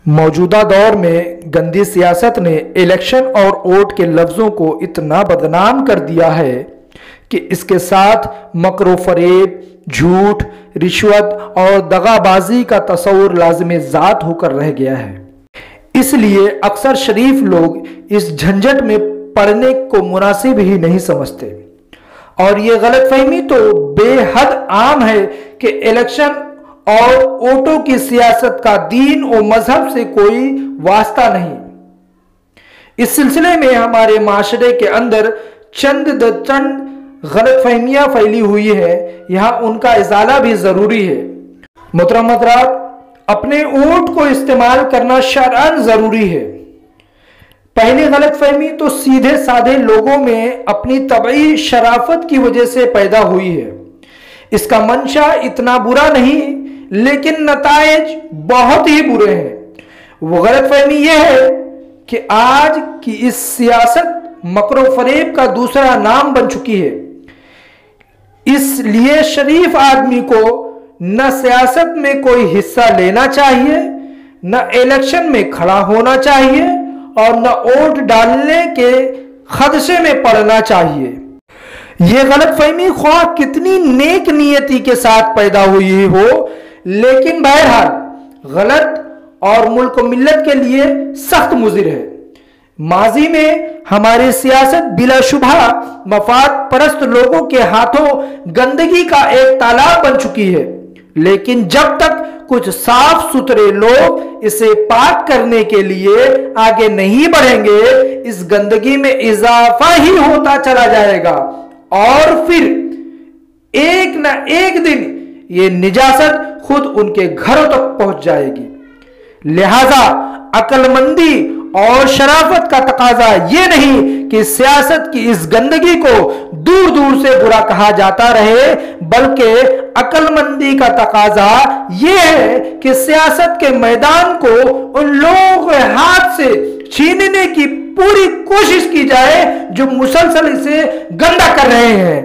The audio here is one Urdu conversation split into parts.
موجودہ دور میں گندی سیاست نے الیکشن اور ووٹ کے لفظوں کو اتنا بدنام کر دیا ہے کہ اس کے ساتھ مکر و فریب، جھوٹ، رشوت اور دغا بازی کا تصور لازم ذات ہو کر رہ گیا ہے۔ اس لیے اکثر شریف لوگ اس جھنجٹ میں پڑنے کو مناسب ہی نہیں سمجھتے، اور یہ غلط فہمی تو بے حد عام ہے کہ الیکشن اور ووٹوں کی سیاست کا دین و مذہب سے کوئی واسطہ نہیں۔ اس سلسلے میں ہمارے معاشرے کے اندر چند غلط فہمیاں پھیلی ہوئی ہیں، یہاں ان کا ازالہ بھی ضروری ہے۔ محترم حضرات، اپنے ووٹ کو استعمال کرنا شرعاً ضروری ہے۔ پہلی غلط فہمی تو سیدھے سادھے لوگوں میں اپنی طبعی شرافت کی وجہ سے پیدا ہوئی ہے۔ اس کا منشا اتنا برا نہیں، لیکن نتائج بہت ہی برے ہیں۔ وہ غلط فہمی یہ ہے کہ آج کی اس سیاست مکر و فریب کا دوسرا نام بن چکی ہے۔ اس لیے شریف آدمی کو نہ سیاست میں کوئی حصہ لینا چاہیے، نہ الیکشن میں کھڑا ہونا چاہیے، اور نہ ووٹ ڈالنے کے خدشے میں پڑنا چاہیے۔ یہ غلط فہمی خواہ کتنی نیک نیتی کے ساتھ پیدا ہوئی ہو، لیکن بہرحال غلط اور ملک و ملت کے لیے سخت مضر ہے۔ ماضی میں ہماری سیاست بلا شبہ مفاد پرست لوگوں کے ہاتھوں گندگی کا ایک تالاب بن چکی ہے، لیکن جب تک کچھ صاف ستھرے لوگ اسے پاک کرنے کے لیے آگے نہیں بڑھیں گے، اس گندگی میں اضافہ ہی ہوتا چلا جائے گا، اور پھر ایک نہ ایک دن یہ نجاست خود ان کے گھروں تک پہنچ جائے گی۔ لہذا عقل مندی اور شرافت کا تقاضا یہ نہیں کہ سیاست کی اس گندگی کو دور دور سے برا کہا جاتا رہے، بلکہ عقل مندی کا تقاضا یہ ہے کہ سیاست کے میدان کو ان لوگوں کے ہاتھ سے چھیننے کی پوری کوشش کی جائے جو مسلسل اسے گندا کر رہے ہیں۔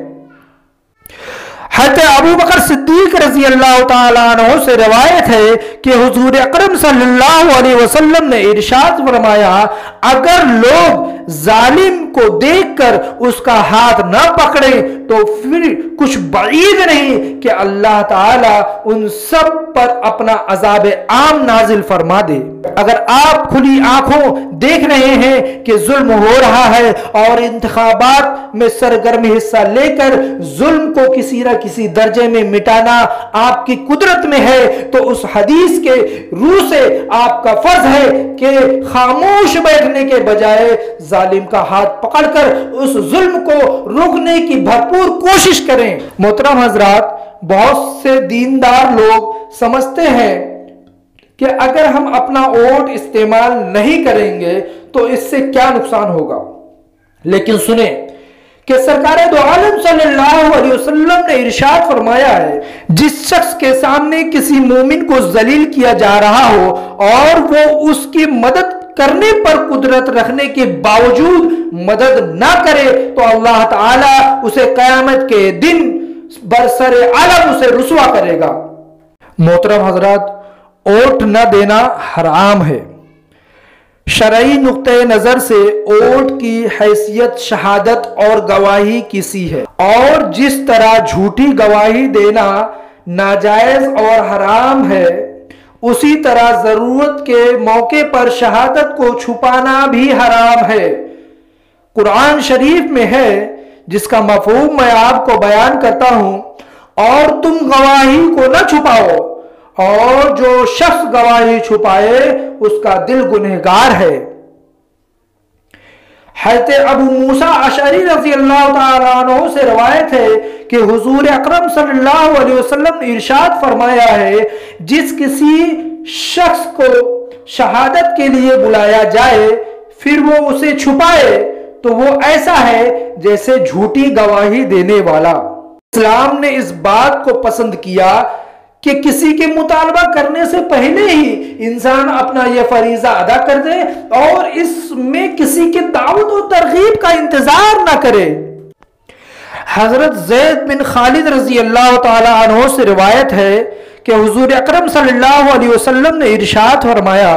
حضرت ابو بکر صدیق رضی اللہ تعالیٰ عنہ سے روایت ہے کہ حضور اکرم صلی اللہ علیہ وسلم نے ارشاد فرمایا، اگر لوگ ظالم کو دیکھ کر اس کا ہاتھ نہ پکڑیں تو پھر کچھ بعید نہیں کہ اللہ تعالیٰ ان سب پر اپنا عذاب عام نازل فرما دے۔ اگر آپ کھلی آنکھوں دیکھ رہے ہیں کہ ظلم ہو رہا ہے اور انتخابات میں سرگرم حصہ لے کر ظلم کو کسی نہ کسی درجے میں مٹانا آپ کی قدرت میں ہے، تو اس حدیث کے روح سے آپ کا فرض ہے کہ خاموش بیٹھنے کے بجائے ظالم کا ہاتھ پکڑ کر اس ظلم کو روکنے کی بھرپور کوشش کریں۔ محترم حضرات، بہت سے دیندار لوگ سمجھتے ہیں کہ اگر ہم اپنا ووٹ استعمال نہیں کریں گے تو اس سے کیا نقصان ہوگا، لیکن سنیں کہ سرکار دو عالم صلی اللہ علیہ وسلم نے ارشاد فرمایا ہے، جس شخص کے سامنے کسی مومن کو ذلیل کیا جا رہا ہو اور وہ اس کی مدد کرنے پر قدرت رکھنے کے باوجود مدد نہ کرے تو اللہ تعالیٰ اسے قیامت کے دن برسر عالم اسے رسوا کرے گا۔ محترم حضرات، ووٹ نہ دینا حرام ہے۔ شرعی نقطۂ نظر سے ووٹ کی حیثیت شہادت اور گواہی کی سی ہے، اور جس طرح جھوٹی گواہی دینا ناجائز اور حرام ہے، اسی طرح ضرورت کے موقع پر شہادت کو چھپانا بھی حرام ہے۔ قرآن شریف میں ہے، جس کا مفہوم میں آپ کو بیان کرتا ہوں، اور تم گواہی کو نہ چھپاؤ، اور جو شخص گواہی چھپائے اس کا دل گنہگار ہے۔ حضرت ابو موسیٰ اشعری رضی اللہ تعالیٰ عنہ سے روایت ہے کہ حضور اکرم صلی اللہ علیہ وسلم نے ارشاد فرمایا ہے، جس کسی شخص کو شہادت کے لیے بلایا جائے پھر وہ اسے چھپائے تو وہ ایسا ہے جیسے جھوٹی گواہی دینے والا۔ اسلام نے اس بات کو پسند کیا کہ کسی کے مطالبہ کرنے سے پہلے ہی انسان اپنا یہ فریضہ ادا کر دے اور اس میں کسی کے دعوت و ترغیب کا انتظار نہ کرے۔ حضرت زید بن خالد رضی اللہ تعالی عنہ سے روایت ہے کہ حضور اکرم صلی اللہ علیہ وسلم نے ارشاد فرمایا،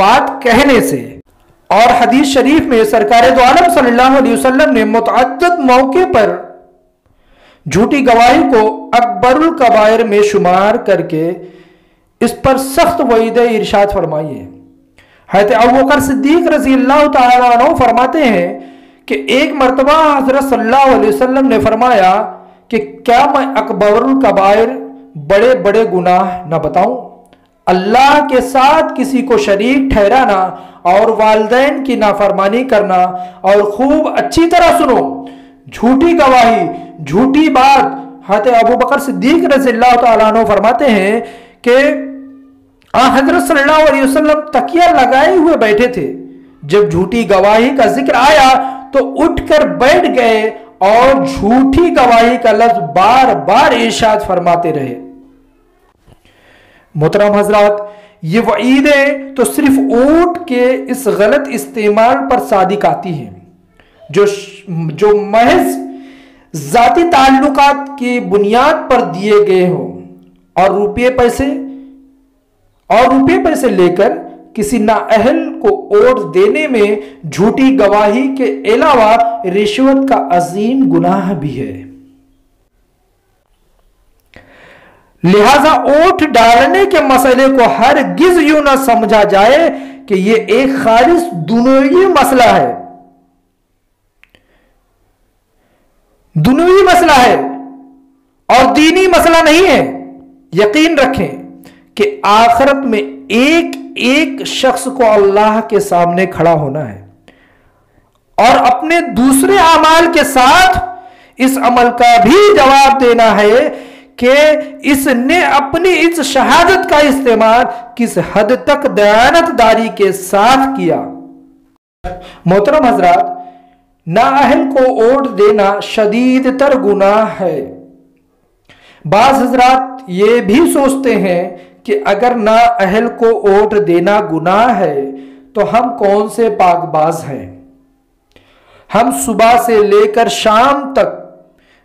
بات کہنے سے۔ اور حدیث شریف میں سرکار دو عالم صلی اللہ علیہ وسلم نے متعدد موقع پر جھوٹی گواہی کو اکبر الکبائر میں شمار کر کے اس پر سخت وعید ارشاد فرمائی ہے۔ حضرت ابوبکر صدیق رضی اللہ تعالیٰ عنہ فرماتے ہیں کہ ایک مرتبہ حضرت صلی اللہ علیہ وسلم نے فرمایا کہ کیا میں اکبر الکبائر بڑے بڑے گناہ نہ بتاؤں؟ اللہ کے ساتھ کسی کو شریک ٹھہرانا اور والدین کی نافرمانی کرنا، اور خوب اچھی طرح سنو، جھوٹی گواہی، جھوٹی بات۔ حضرت ابوبکر صدیق رضی اللہ تعالیٰ عنہ فرماتے ہیں کہ حضرت صلی اللہ علیہ وسلم تکیہ لگائے ہوئے بیٹھے تھے، جب جھوٹی گواہی کا ذکر آیا تو اٹھ کر بیٹھ گئے اور جھوٹی گواہی کا لفظ بار بار ارشاد فرماتے رہے۔ محترم حضرات، یہ وعیدیں تو صرف اونٹ کے اس غلط استعمال پر صادق آتی ہیں جو محض ذاتی تعلقات کی بنیاد پر دیے گئے ہوں، اور روپے پیسے لے کر کسی نااہل کو ووٹ دینے میں جھوٹی گواہی کے علاوہ رشوت کا عظیم گناہ بھی ہے۔ لہذا ووٹ ڈالنے کے مسئلے کو ہرگز یوں نہ سمجھا جائے کہ یہ ایک خالص دنیوی مسئلہ ہے، اور دینی مسئلہ نہیں ہے۔ یقین رکھیں کہ آخرت میں ایک ایک شخص کو اللہ کے سامنے کھڑا ہونا ہے اور اپنے دوسرے اعمال کے ساتھ اس عمل کا بھی جواب دینا ہے کہ اس نے اپنی اس شہادت کا استعمال کس حد تک دیانت داری کے ساتھ کیا۔ محترم حضرات، نااہل کو ووٹ دینا شدید تر گناہ ہے۔ بعض حضرات یہ بھی سوچتے ہیں کہ اگر نااہل کو ووٹ دینا گناہ ہے تو ہم کون سے پاک باز ہیں؟ ہم صبح سے لے کر شام تک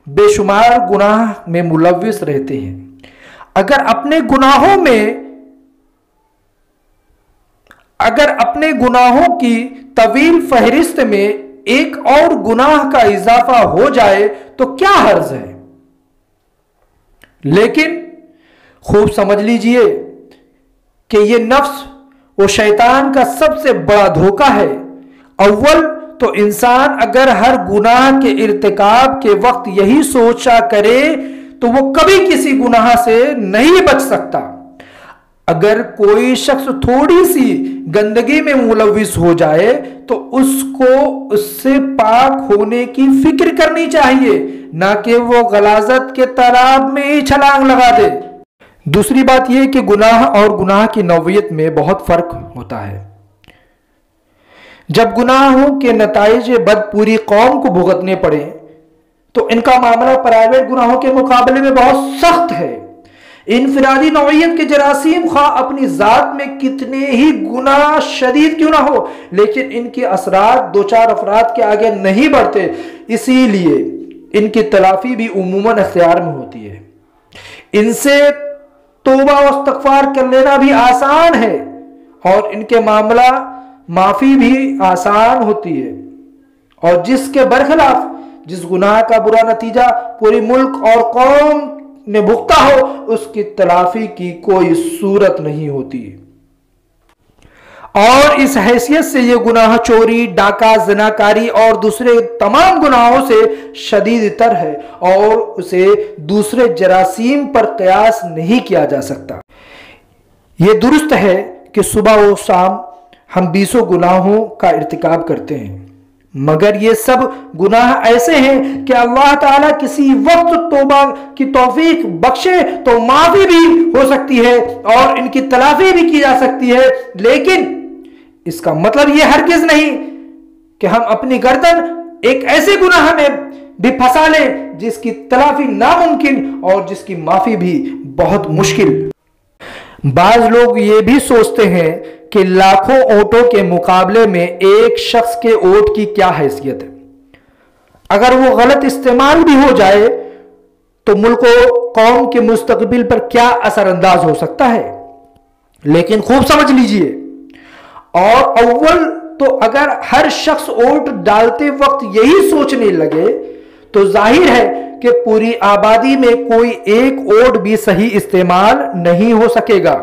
بے شمار گناہ میں ملوث رہتے ہیں۔ اگر اپنے گناہوں کی طویل فہرست میں ایک اور گناہ کا اضافہ ہو جائے تو کیا حرج ہے؟ لیکن خوب سمجھ لیجئے کہ یہ نفس و شیطان کا سب سے بڑا دھوکہ ہے۔ اول تو انسان اگر ہر گناہ کے ارتکاب کے وقت یہی سوچا کرے تو وہ کبھی کسی گناہ سے نہیں بچ سکتا۔ اگر کوئی شخص تھوڑی سی گندگی میں ملوث ہو جائے تو اس کو اس سے پاک ہونے کی فکر کرنی چاہیے، نہ کہ وہ غلاظت کے تالاب میں ہی چھلانگ لگا دے۔ دوسری بات یہ کہ گناہ اور گناہ کی نوعیت میں بہت فرق ہوتا ہے۔ جب گناہوں کے نتائج بد پوری قوم کو بھگتنے پڑے تو ان کا معاملہ پرائیویٹ گناہوں کے مقابلے میں بہت سخت ہے۔ انفرادی نوعیت کے جراثیم خواہ اپنی ذات میں کتنے ہی گناہ شدید کیوں نہ ہو، لیکن ان کے اثرات دو چار افراد کے آگے نہیں بڑھتے، اسی لیے ان کی تلافی بھی عموماً اختیار میں ہوتی ہے۔ ان سے توبہ و استغفار کر لینا بھی آسان ہے اور ان کے معاملہ معافی بھی آسان ہوتی ہے، اور جس کے برخلاف جس گناہ کا برا نتیجہ پوری ملک اور قوم نے بھگتا ہو اس کی تلافی کی کوئی صورت نہیں ہوتی۔ اور اس حیثیت سے یہ گناہ چوری، ڈاکہ، زناکاری اور دوسرے تمام گناہوں سے شدید تر ہے اور اسے دوسرے جراثیم پر قیاس نہیں کیا جا سکتا۔ یہ درست ہے کہ صبح و شام ہم 20 گناہوں کا ارتکاب کرتے ہیں، مگر یہ سب گناہ ایسے ہیں کہ اللہ تعالیٰ کسی وقت توبہ کی توفیق بخشے تو معافی بھی ہو سکتی ہے اور ان کی تلافی بھی کی جا سکتی ہے، لیکن اس کا مطلب یہ ہرگز نہیں کہ ہم اپنی گردن ایک ایسے گناہ میں بھی پھنسا لیں جس کی تلافی ناممکن اور جس کی معافی بھی بہت مشکل۔ بعض لوگ یہ بھی سوچتے ہیں کہ لاکھوں ووٹوں کے مقابلے میں ایک شخص کے ووٹ کی کیا حیثیت ہے، اگر وہ غلط استعمال بھی ہو جائے تو ملک و قوم کے مستقبل پر کیا اثر انداز ہو سکتا ہے۔ لیکن خوب سمجھ لیجئے، اور اول تو اگر ہر شخص ووٹ ڈالتے وقت یہی سوچنے لگے تو ظاہر ہے کہ پوری آبادی میں کوئی ایک ووٹ بھی صحیح استعمال نہیں ہو سکے گا۔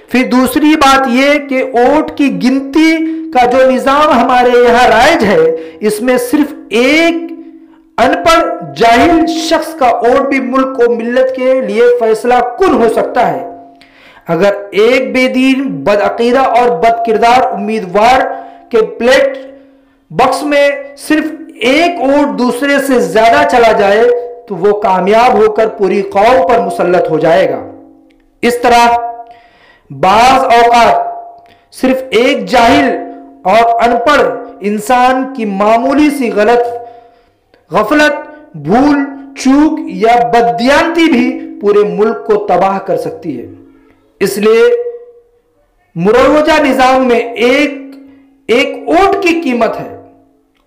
پھر دوسری بات یہ کہ ووٹ کی گنتی کا جو نظام ہمارے یہاں رائج ہے، اس میں صرف ایک ان پڑھ جاہل شخص کا ووٹ بھی ملک و ملت کے لیے فیصلہ کن ہو سکتا ہے۔ اگر ایک بے دین، بدعقیدہ اور بد کردار امیدوار کے بیلٹ باکس میں صرف ایک ووٹ دوسرے سے زیادہ چلا جائے تو وہ کامیاب ہو کر پوری قوم پر مسلط ہو جائے گا۔ اس طرح بعض اوقات صرف ایک جاہل اور ان پڑھ انسان کی معمولی سی غفلت، بھول چوک یا بددیانتی بھی پورے ملک کو تباہ کر سکتی ہے۔ اس لیے مروجہ نظام میں ایک ووٹ کی قیمت ہے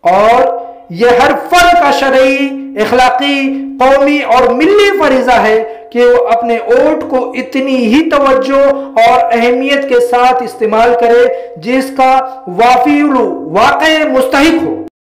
اور یہ ہر فرد کا شرعی، اخلاقی، قومی اور ملی فریضہ ہے کہ وہ اپنے ووٹ کو اتنی ہی توجہ اور اہمیت کے ساتھ استعمال کرے جس کا واقع مستحق ہو۔